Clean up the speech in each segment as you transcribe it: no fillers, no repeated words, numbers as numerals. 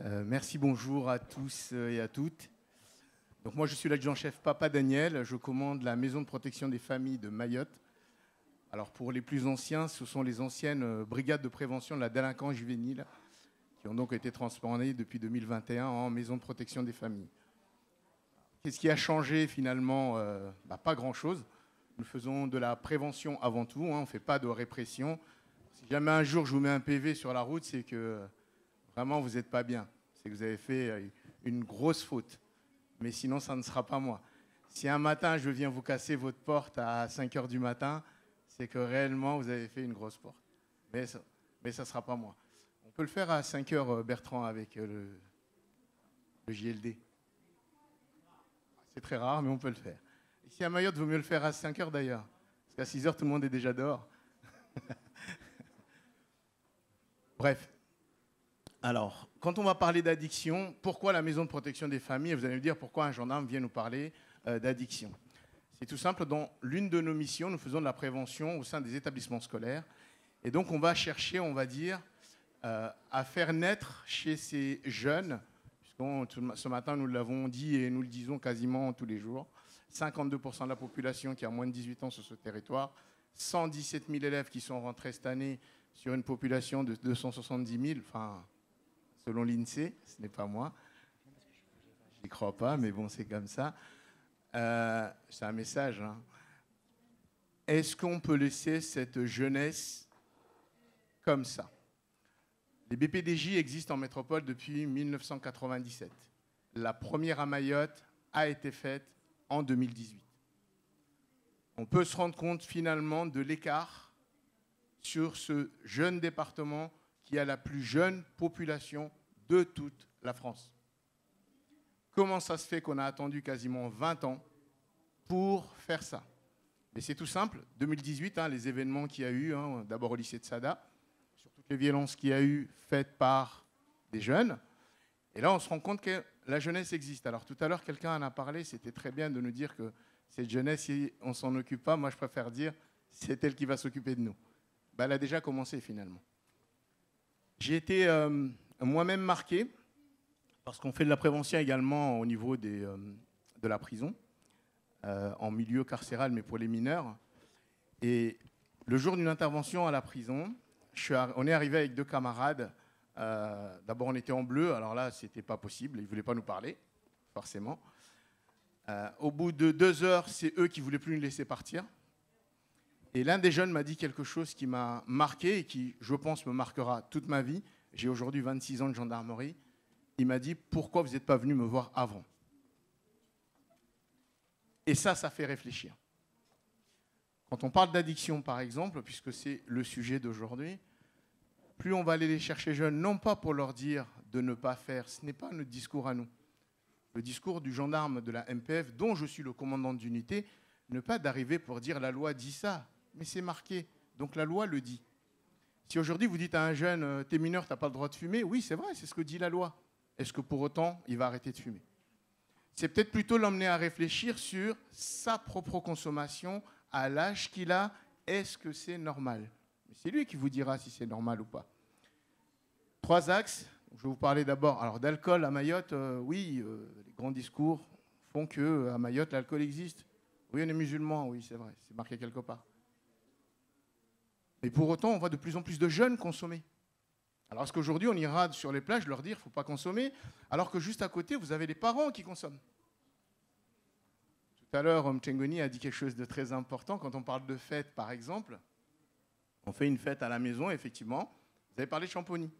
Merci, bonjour à tous et à toutes. Donc moi, je suis l'adjudant-chef Papa Daniel. Je commande la maison de protection des familles de Mayotte. Alors pour les plus anciens, ce sont les anciennes brigades de prévention de la délinquance juvénile qui ont donc été transformées depuis 2021 en maison de protection des familles. Qu'est-ce qui a changé finalement? Pas grand-chose. Nous faisons de la prévention avant tout, on ne fait pas de répression. Si jamais un jour je vous mets un PV sur la route, c'est que vraiment vous n'êtes pas bien. C'est que vous avez fait une grosse faute. Mais sinon, ça ne sera pas moi. Si un matin, je viens vous casser votre porte à 5 h du matin, c'est que réellement, vous avez fait une grosse porte. Mais ça ne sera pas moi. On peut le faire à 5 h, Bertrand, avec le JLD. C'est très rare, mais on peut le faire. Ici à Mayotte, il vaut mieux le faire à 5 h d'ailleurs. Parce qu'à 6 h, tout le monde est déjà dehors. Bref. Alors, quand on va parler d'addiction, pourquoi la maison de protection des familles? Vous allez me dire pourquoi un gendarme vient nous parler d'addiction. C'est tout simple, dans l'une de nos missions, nous faisons de la prévention au sein des établissements scolaires. Et donc, on va chercher, on va dire, à faire naître chez ces jeunes, puisque ce matin, nous l'avons dit et nous le disons quasiment tous les jours, 52% de la population qui a moins de 18 ans sur ce territoire, 117 000 élèves qui sont rentrés cette année sur une population de 270 000, enfin, selon l'INSEE, ce n'est pas moi. Je n'y crois pas, mais bon, c'est comme ça. C'est un message. Hein. Est-ce qu'on peut laisser cette jeunesse comme ça? Les BPDJ existent en métropole depuis 1997. La première à Mayotte a été faite en 2018. On peut se rendre compte finalement de l'écart sur ce jeune département qui a la plus jeune population de toute la France. Comment ça se fait qu'on a attendu quasiment 20 ans pour faire ça? Mais c'est tout simple. 2018, les événements qu'il y a eu, d'abord au lycée de Sada, sur toutes les violences qu'il y a eu faites par des jeunes. Et là, on se rend compte que la jeunesse existe. Alors tout à l'heure, quelqu'un en a parlé, c'était très bien de nous dire que cette jeunesse, si on ne s'en occupe pas, moi je préfère dire, c'est elle qui va s'occuper de nous. Elle a déjà commencé finalement. J'ai été moi-même marqué, parce qu'on fait de la prévention également au niveau de la prison, en milieu carcéral, mais pour les mineurs. Et le jour d'une intervention à la prison, on est arrivé avec deux camarades. D'abord, on était en bleu, alors là, ce n'était pas possible, ils ne voulaient pas nous parler, forcément. Au bout de 2 heures, c'est eux qui ne voulaient plus nous laisser partir. Et l'un des jeunes m'a dit quelque chose qui m'a marqué et qui, je pense, me marquera toute ma vie. J'ai aujourd'hui 26 ans de gendarmerie. Il m'a dit « Pourquoi vous n'êtes pas venu me voir avant ?» Et ça fait réfléchir. Quand on parle d'addiction, par exemple, puisque c'est le sujet d'aujourd'hui, plus on va aller les chercher jeunes, non pas pour leur dire de ne pas faire, ce n'est pas notre discours à nous. Le discours du gendarme de la MPF, dont je suis le commandant d'unité, ne pas d'arriver pour dire « la loi dit ça ». Mais c'est marqué, donc la loi le dit. Si aujourd'hui vous dites à un jeune, t'es mineur, t'as pas le droit de fumer, oui c'est vrai, c'est ce que dit la loi. Est-ce que pour autant il va arrêter de fumer? C'est peut-être plutôt l'emmener à réfléchir sur sa propre consommation, à l'âge qu'il a, est-ce que c'est normal? C'est lui qui vous dira si c'est normal ou pas. 3 axes, je vais vous parler d'abord alors d'alcool à Mayotte, oui, les grands discours font qu'à Mayotte l'alcool existe. Oui, on est musulman, oui c'est vrai, c'est marqué quelque part. Mais pour autant, on voit de plus en plus de jeunes consommer. Alors, est-ce qu'aujourd'hui, on ira sur les plages leur dire qu'il ne faut pas consommer, alors que juste à côté, vous avez les parents qui consomment? Tout à l'heure, Mtchengoni a dit quelque chose de très important. Quand on parle de fête, par exemple, on fait une fête à la maison, effectivement. Vous avez parlé de Champagny.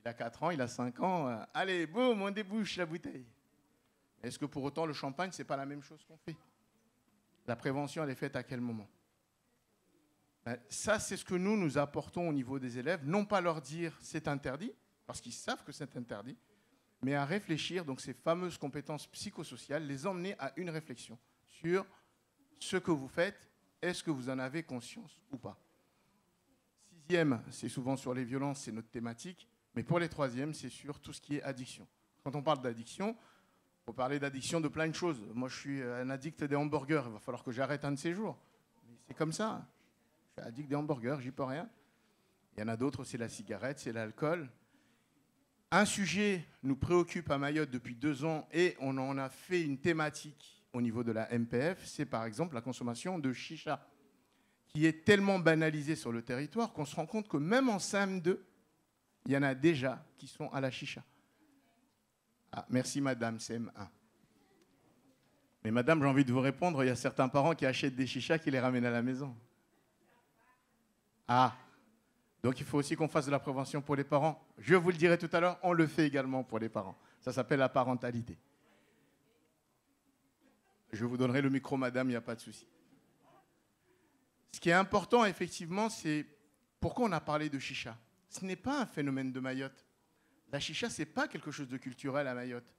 Il a 4 ans, il a 5 ans. Allez, boum, on débouche la bouteille. Est-ce que pour autant, le champagne, ce n'est pas la même chose qu'on fait? La prévention, elle est faite à quel moment? Ça, c'est ce que nous apportons au niveau des élèves. Non pas leur dire c'est interdit, parce qu'ils savent que c'est interdit, mais à réfléchir, donc ces fameuses compétences psychosociales, les emmener à une réflexion sur ce que vous faites, est-ce que vous en avez conscience ou pas. 6e, c'est souvent sur les violences, c'est notre thématique, mais pour les 3e, c'est sur tout ce qui est addiction. Quand on parle d'addiction, il faut parler d'addiction de plein de choses. Moi, je suis un addict des hamburgers, il va falloir que j'arrête un de ces jours. Mais c'est comme ça. Je suis addict des hamburgers, j'y peux rien. Il y en a d'autres, c'est la cigarette, c'est l'alcool. Un sujet nous préoccupe à Mayotte depuis 2 ans et on en a fait une thématique au niveau de la MPF, c'est par exemple la consommation de chicha, qui est tellement banalisée sur le territoire qu'on se rend compte que même en CM2, il y en a déjà qui sont à la chicha. Ah, merci madame, CM1. Mais madame, j'ai envie de vous répondre, il y a certains parents qui achètent des chichas qui les ramènent à la maison. Ah, donc il faut aussi qu'on fasse de la prévention pour les parents. Je vous le dirai tout à l'heure, on le fait également pour les parents. Ça s'appelle la parentalité. Je vous donnerai le micro, madame, il n'y a pas de souci. Ce qui est important, effectivement, c'est pourquoi on a parlé de chicha. Ce n'est pas un phénomène de Mayotte. La chicha, ce n'est pas quelque chose de culturel à Mayotte.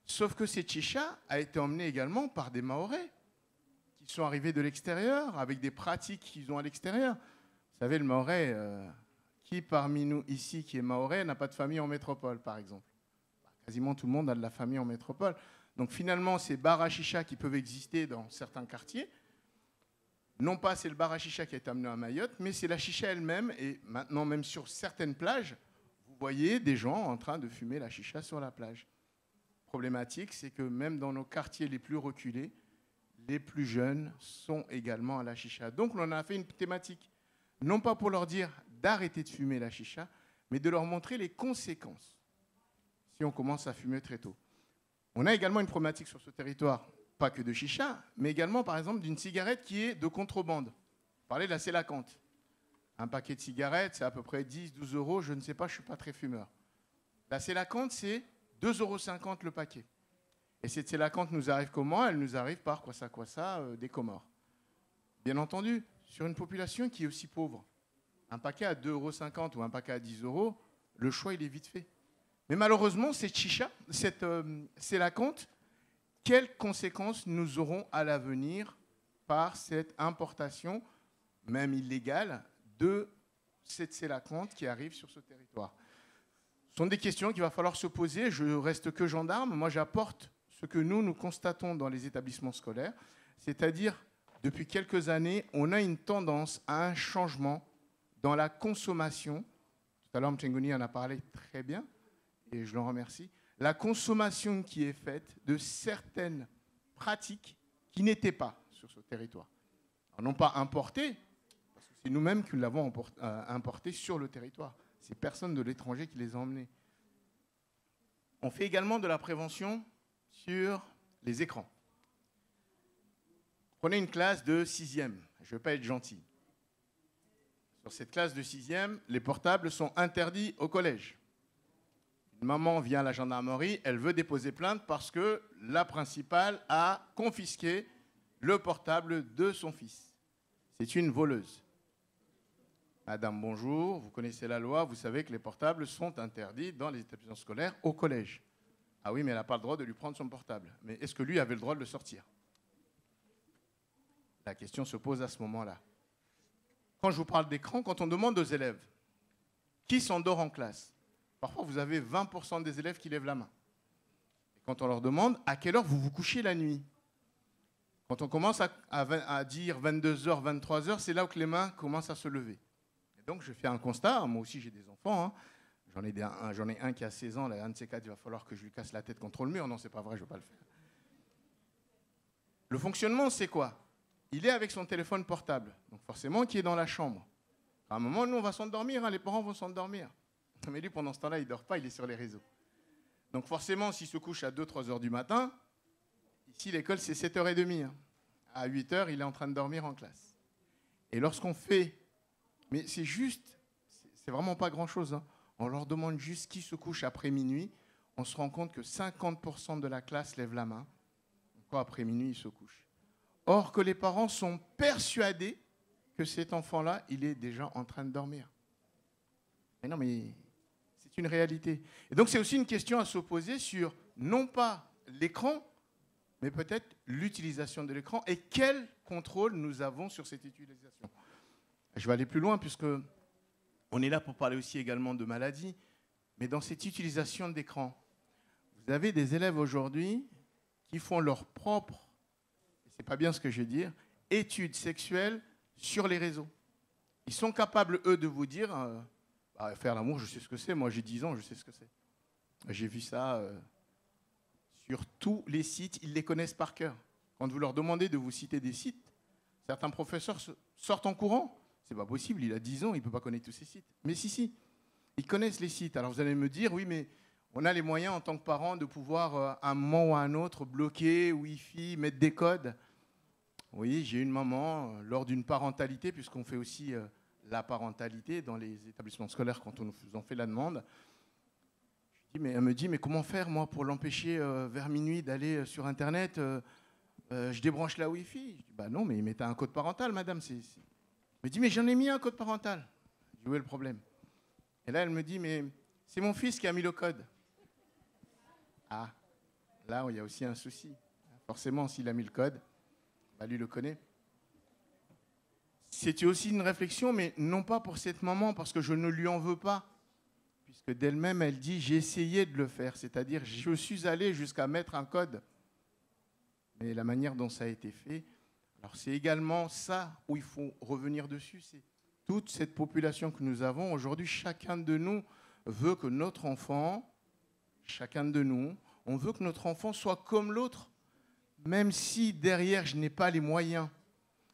Sauf que cette chicha a été emmenée également par des Mahorais qui sont arrivés de l'extérieur, avec des pratiques qu'ils ont à l'extérieur. Vous savez, le Mahorais, qui parmi nous ici qui est Mahorais n'a pas de famille en métropole, par exemple? Quasiment tout le monde a de la famille en métropole. Donc finalement, ces bars à chicha qui peuvent exister dans certains quartiers, non pas c'est le bar à chicha qui a été amené à Mayotte, mais c'est la chicha elle-même. Et maintenant, même sur certaines plages, vous voyez des gens en train de fumer la chicha sur la plage. Problématique, c'est que même dans nos quartiers les plus reculés, les plus jeunes sont également à la chicha. Donc on en a fait une thématique, non pas pour leur dire d'arrêter de fumer la chicha, mais de leur montrer les conséquences si on commence à fumer très tôt. On a également une problématique sur ce territoire, pas que de chicha, mais également par exemple d'une cigarette qui est de contrebande. Vous parlez de la Sélacanthe. Un paquet de cigarettes, c'est à peu près 10-12 euros, je ne sais pas, je ne suis pas très fumeur. La Sélacanthe, c'est 2,50 € le paquet. Et cette Sélacanthe nous arrive comment? Elle nous arrive par Kwassa des Comores. Bien entendu, sur une population qui est aussi pauvre, un paquet à 2,50 € ou un paquet à 10 €, le choix, il est vite fait. Mais malheureusement, cette chicha, cette Sélacanthe, quelles conséquences nous aurons à l'avenir par cette importation, même illégale, de cette Sélacanthe qui arrive sur ce territoire? Ce sont des questions qu'il va falloir se poser. Je reste que gendarme. Moi, j'apporte ce que nous constatons dans les établissements scolaires. C'est-à-dire, depuis quelques années, on a une tendance à un changement dans la consommation. Tout à l'heure, Mtengoni en a parlé très bien, et je l'en remercie. La consommation qui est faite de certaines pratiques qui n'étaient pas sur ce territoire. Alors, non pas importées, parce que c'est nous-mêmes qui l'avons importé sur le territoire. C'est personne de l'étranger qui les a emmenés. On fait également de la prévention sur les écrans. Prenez une classe de 6e. Je ne veux pas être gentil. Sur cette classe de 6e, les portables sont interdits au collège. Une maman vient à la gendarmerie, elle veut déposer plainte parce que la principale a confisqué le portable de son fils. C'est une voleuse. Madame, bonjour, vous connaissez la loi, vous savez que les portables sont interdits dans les établissements scolaires au collège. Ah oui, mais elle n'a pas le droit de lui prendre son portable. Mais est-ce que lui avait le droit de le sortir? La question se pose à ce moment-là. Quand je vous parle d'écran, quand on demande aux élèves qui s'endort en classe, parfois vous avez 20% des élèves qui lèvent la main. Et quand on leur demande à quelle heure vous vous couchez la nuit, quand on commence à dire 22h, 23h, c'est là où les mains commencent à se lever. Et donc je fais un constat, moi aussi j'ai des enfants, hein. J'en ai un qui a 16 ans, là, un de ces quatre, il va falloir que je lui casse la tête contre le mur. Non, c'est pas vrai, je ne vais pas le faire. Le fonctionnement, c'est quoi? Il est avec son téléphone portable, donc forcément qui est dans la chambre. À un moment, nous, on va s'endormir, hein, les parents vont s'endormir. Mais lui, pendant ce temps-là, il ne dort pas, il est sur les réseaux. Donc forcément, s'il se couche à 2-3 heures du matin, ici, l'école, c'est 7h30. Hein. À 8h, il est en train de dormir en classe. Et lorsqu'on fait... Mais c'est juste, c'est vraiment pas grand-chose, hein. On leur demande juste qui se couche après minuit. On se rend compte que 50% de la classe lève la main. Pourquoi après minuit, il se couche? Or que les parents sont persuadés que cet enfant-là, il est déjà en train de dormir. Mais non, mais c'est une réalité. Et donc, c'est aussi une question à se poser sur, non pas l'écran, mais peut-être l'utilisation de l'écran et quel contrôle nous avons sur cette utilisation. Je vais aller plus loin puisque on est là pour parler aussi également de maladies, mais dans cette utilisation d'écran, vous avez des élèves aujourd'hui qui font leur propre, c'est pas bien ce que je veux dire, études sexuelles sur les réseaux. Ils sont capables, eux, de vous dire, faire l'amour, je sais ce que c'est, moi j'ai 10 ans, je sais ce que c'est. J'ai vu ça sur tous les sites, ils les connaissent par cœur. Quand vous leur demandez de vous citer des sites, certains professeurs sortent en courant. C'est pas possible, il a 10 ans, il ne peut pas connaître tous ces sites. Mais si, ils connaissent les sites. Alors vous allez me dire, oui, mais on a les moyens en tant que parents de pouvoir, à un moment ou à un autre, bloquer, Wi-Fi, mettre des codes. Oui, j'ai une maman, lors d'une parentalité, puisqu'on fait aussi la parentalité dans les établissements scolaires quand on nous en fait la demande. Elle me dit, mais comment faire, moi, pour l'empêcher vers minuit d'aller sur Internet je débranche la Wi-Fi. Je dis, bah non, mais mettez un code parental, madame. Elle me dit, mais j'en ai mis un code parental. Je dis, où est le problème? Et là, elle me dit, mais c'est mon fils qui a mis le code. Ah, là, il y a aussi un souci. Forcément, s'il a mis le code, bah, lui le connaît. C'était aussi une réflexion, mais non pas pour cette maman, parce que je ne lui en veux pas. Puisque d'elle-même, elle dit, j'ai essayé de le faire. C'est-à-dire, je suis allé jusqu'à mettre un code. Mais la manière dont ça a été fait, alors c'est également ça où il faut revenir dessus. C'est toute cette population que nous avons. Aujourd'hui, chacun de nous veut que notre enfant, chacun de nous, on veut que notre enfant soit comme l'autre. Même si derrière, je n'ai pas les moyens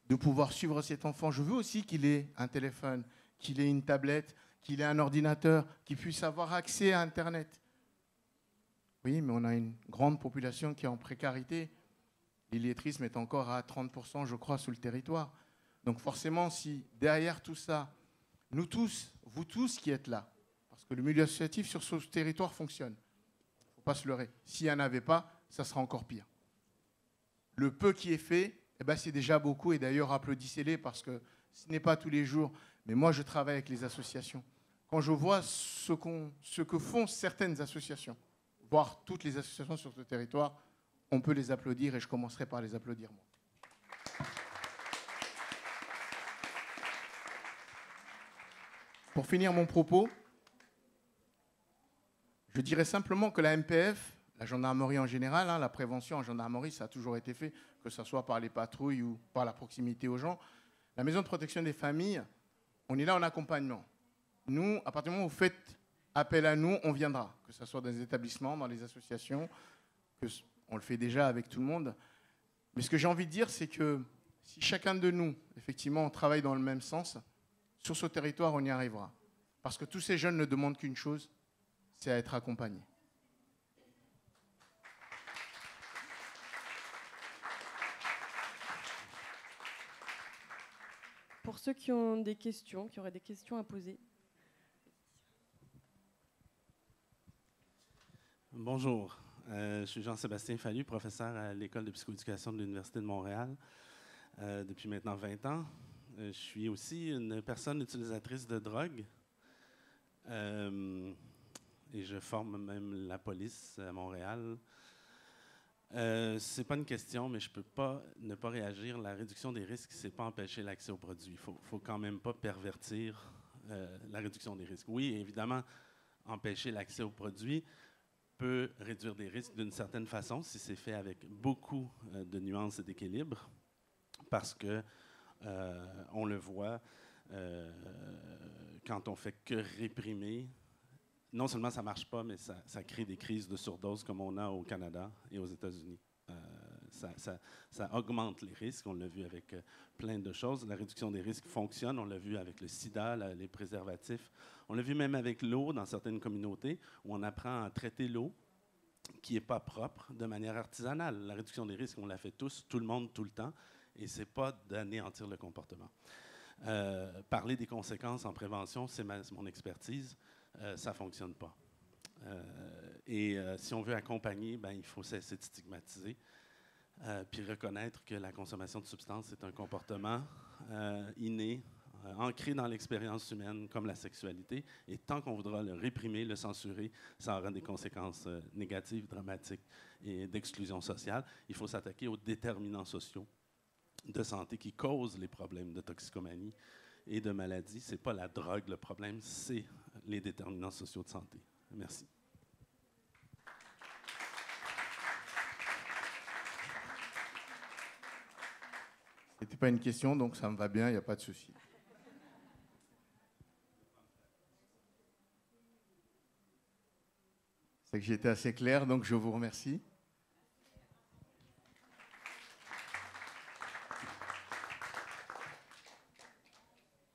de pouvoir suivre cet enfant, je veux aussi qu'il ait un téléphone, qu'il ait une tablette, qu'il ait un ordinateur, qu'il puisse avoir accès à Internet. Oui, mais on a une grande population qui est en précarité. L'illettrisme est encore à 30%, je crois, sur le territoire. Donc forcément, si derrière tout ça, nous tous, vous tous qui êtes là, parce que le milieu associatif sur ce territoire fonctionne, il ne faut pas se leurrer. S'il n'y en avait pas, ça sera encore pire. Le peu qui est fait, eh ben, c'est déjà beaucoup. Et d'ailleurs, applaudissez-les parce que ce n'est pas tous les jours. Mais moi, je travaille avec les associations. Quand je vois ce que font certaines associations, voire toutes les associations sur ce territoire, on peut les applaudir et je commencerai par les applaudir moi. Pour finir mon propos, je dirais simplement que la MPF, la gendarmerie en général, la prévention en gendarmerie, ça a toujours été fait, que ce soit par les patrouilles ou par la proximité aux gens. La maison de protection des familles, on est là en accompagnement. Nous, à partir du moment où vous faites appel à nous, on viendra, que ce soit dans les établissements, dans les associations, on le fait déjà avec tout le monde. Mais ce que j'ai envie de dire, c'est que si chacun de nous, effectivement, on travaille dans le même sens, sur ce territoire, on y arrivera. Parce que tous ces jeunes ne demandent qu'une chose, c'est à être accompagnés. Pour ceux qui ont des questions, qui auraient des questions à poser. Bonjour, je suis Jean-Sébastien Fallu, professeur à l'École de psychoéducation de l'Université de Montréal depuis maintenant 20 ans. Je suis aussi une personne utilisatrice de drogue et je forme même la police à Montréal. C'est pas une question, mais je peux pas ne pas réagir. La réduction des risques, c'est pas empêcher l'accès aux produits. Il faut quand même pas pervertir la réduction des risques. Oui, évidemment, empêcher l'accès aux produits peut réduire des risques d'une certaine façon si c'est fait avec beaucoup de nuances et d'équilibre, parce que on le voit quand on fait que réprimer. Non seulement ça ne marche pas, mais ça crée des crises de surdose comme on a au Canada et aux États-Unis. Ça augmente les risques. On l'a vu avec plein de choses. La réduction des risques fonctionne. On l'a vu avec le sida, les préservatifs. On l'a vu même avec l'eau dans certaines communautés où on apprend à traiter l'eau qui n'est pas propre de manière artisanale. La réduction des risques, on la fait tous, tout le monde, tout le temps. Et ce n'est pas d'anéantir le comportement. Parler des conséquences en prévention, c'est mon expertise. Ça ne fonctionne pas. Si on veut accompagner, il faut cesser de stigmatiser, puis reconnaître que la consommation de substances est un comportement inné, ancré dans l'expérience humaine, comme la sexualité. Et tant qu'on voudra le réprimer, le censurer, ça aura des conséquences négatives, dramatiques et d'exclusion sociale. Il faut s'attaquer aux déterminants sociaux de santé qui causent les problèmes de toxicomanie et de maladie. Ce n'est pas la drogue le problème, c'est les déterminants sociaux de santé. Merci. Ce n'était pas une question, donc ça me va bien, il n'y a pas de souci. C'est que j'ai été assez clair, donc je vous remercie.